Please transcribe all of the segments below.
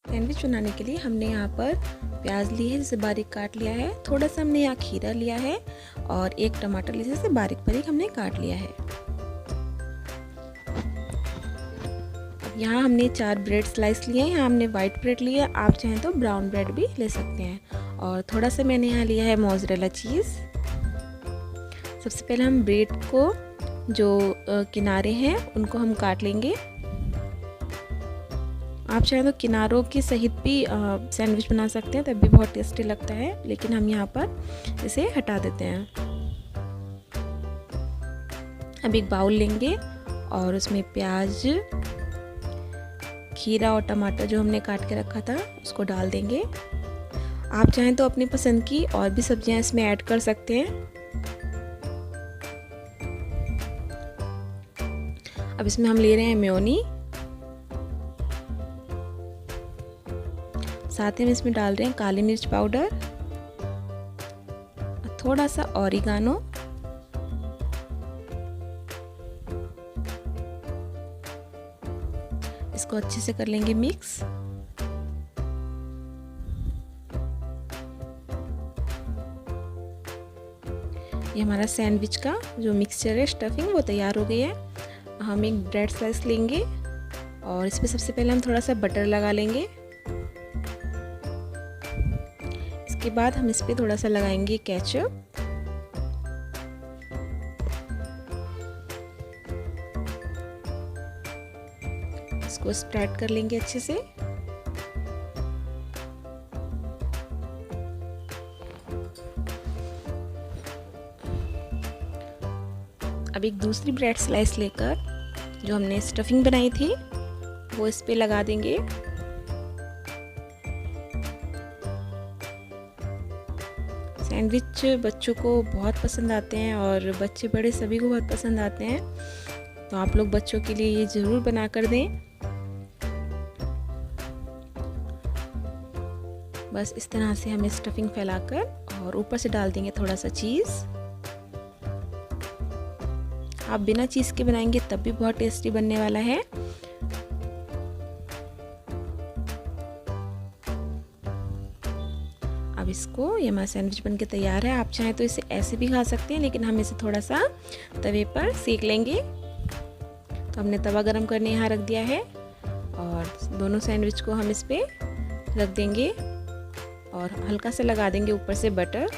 Sandwich बनाने के लिए हमने यहाँ पर प्याज ली है, जिसे बारीक काट लिया है। थोड़ा सा हमने यहाँ खीरा लिया है और एक टमाटर लिया, जिसे बारीक बारीक हमने काट लिया है। यहाँ हमने 4 ब्रेड स्लाइस लिए हैं। यहाँ हमने वाइट ब्रेड लिया, आप चाहें तो ब्राउन ब्रेड भी ले सकते हैं। और थोड़ा सा मैंने यहाँ लिया है मोज़रेला चीज़। सबसे पहले हम ब्रेड को जो किनारे हैं उनको हम काट लेंगे। आप चाहें तो किनारों के सहित भी सैंडविच बना सकते हैं, तब भी बहुत टेस्टी लगता है, लेकिन हम यहाँ पर इसे हटा देते हैं। अब एक बाउल लेंगे और उसमें प्याज, खीरा और टमाटर जो हमने काट के रखा था उसको डाल देंगे। आप चाहें तो अपनी पसंद की और भी सब्जियां इसमें ऐड कर सकते हैं। अब इसमें हम ले रहे हैं मेयोनी, साथ ही में इसमें डाल रहे हैं काली मिर्च पाउडर, थोड़ा सा ऑरिगानो, इसको अच्छे से कर लेंगे मिक्स। ये हमारा सैंडविच का जो मिक्सचर है, स्टफिंग, वो तैयार हो गई है। हम एक ब्रेड स्लाइस लेंगे और इस पर सबसे पहले हम थोड़ा सा बटर लगा लेंगे। इसके बाद हम इस पर थोड़ा सा लगाएंगे केचप। इसको स्प्रेड कर लेंगे अच्छे से। अब एक दूसरी ब्रेड स्लाइस लेकर जो हमने स्टफिंग बनाई थी वो इस पे लगा देंगे। सैंडविच बच्चों को बहुत पसंद आते हैं और बच्चे बड़े सभी को बहुत पसंद आते हैं, तो आप लोग बच्चों के लिए ये ज़रूर बना कर दें। बस इस तरह से हमें स्टफिंग फैलाकर और ऊपर से डाल देंगे थोड़ा सा चीज़। आप बिना चीज़ के बनाएंगे तब भी बहुत टेस्टी बनने वाला है। अब इसको, ये हमारा सैंडविच बनके तैयार है। आप चाहें तो इसे ऐसे भी खा सकते हैं, लेकिन हम इसे थोड़ा सा तवे पर सेक लेंगे। तो हमने तवा गरम करने यहाँ रख दिया है और दोनों सैंडविच को हम इस पे रख देंगे और हल्का सा लगा देंगे ऊपर से बटर,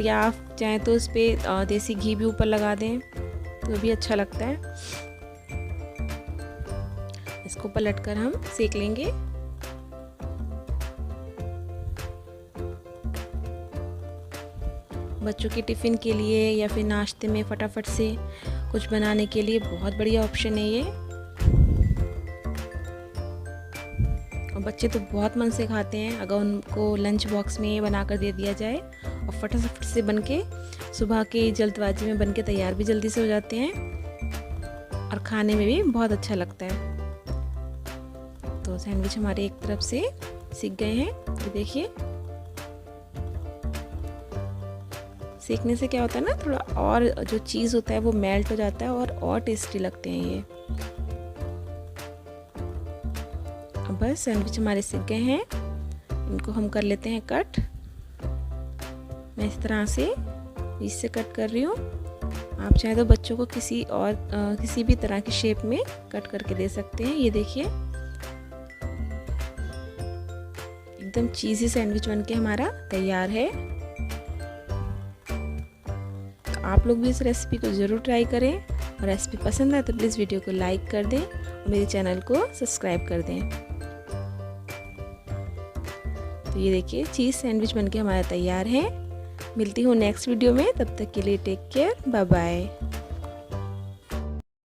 या आप चाहें तो इस पर देसी घी भी ऊपर लगा दें तो भी अच्छा लगता है। इसको पलटकर हम सेक लेंगे। बच्चों के टिफ़िन के लिए या फिर नाश्ते में फटाफट से कुछ बनाने के लिए बहुत बढ़िया ऑप्शन है ये। और बच्चे तो बहुत मन से खाते हैं अगर उनको लंच बॉक्स में बना कर दे दिया जाए, और फटाफट से बनके सुबह की जल्दबाजी में बनके तैयार भी जल्दी से हो जाते हैं और खाने में भी बहुत अच्छा लगता है। तो सैंडविच हमारे एक तरफ से सीख गए हैं, ये देखिए। सेकने से क्या होता है ना, थोड़ा और जो चीज़ होता है वो मेल्ट हो जाता है और टेस्टी लगते हैं ये। अब बस सैंडविच हमारे सीख गए हैं, इनको हम कर लेते हैं कट। मैं इस तरह से इससे कट कर रही हूँ। आप चाहे तो बच्चों को किसी भी तरह की शेप में कट करके दे सकते हैं। ये देखिए, एकदम चीज़ी सैंडविच बनके हमारा तैयार है। तो आप लोग भी इस रेसिपी को ज़रूर ट्राई करें, और रेसिपी पसंद आए तो प्लीज़ वीडियो को लाइक कर दें और मेरे चैनल को सब्सक्राइब कर दें। तो ये देखिए, चीज़ सैंडविच बनके हमारा तैयार है। मिलती हूँ नेक्स्ट वीडियो में, तब तक के लिए टेक केयर, बाय बाय।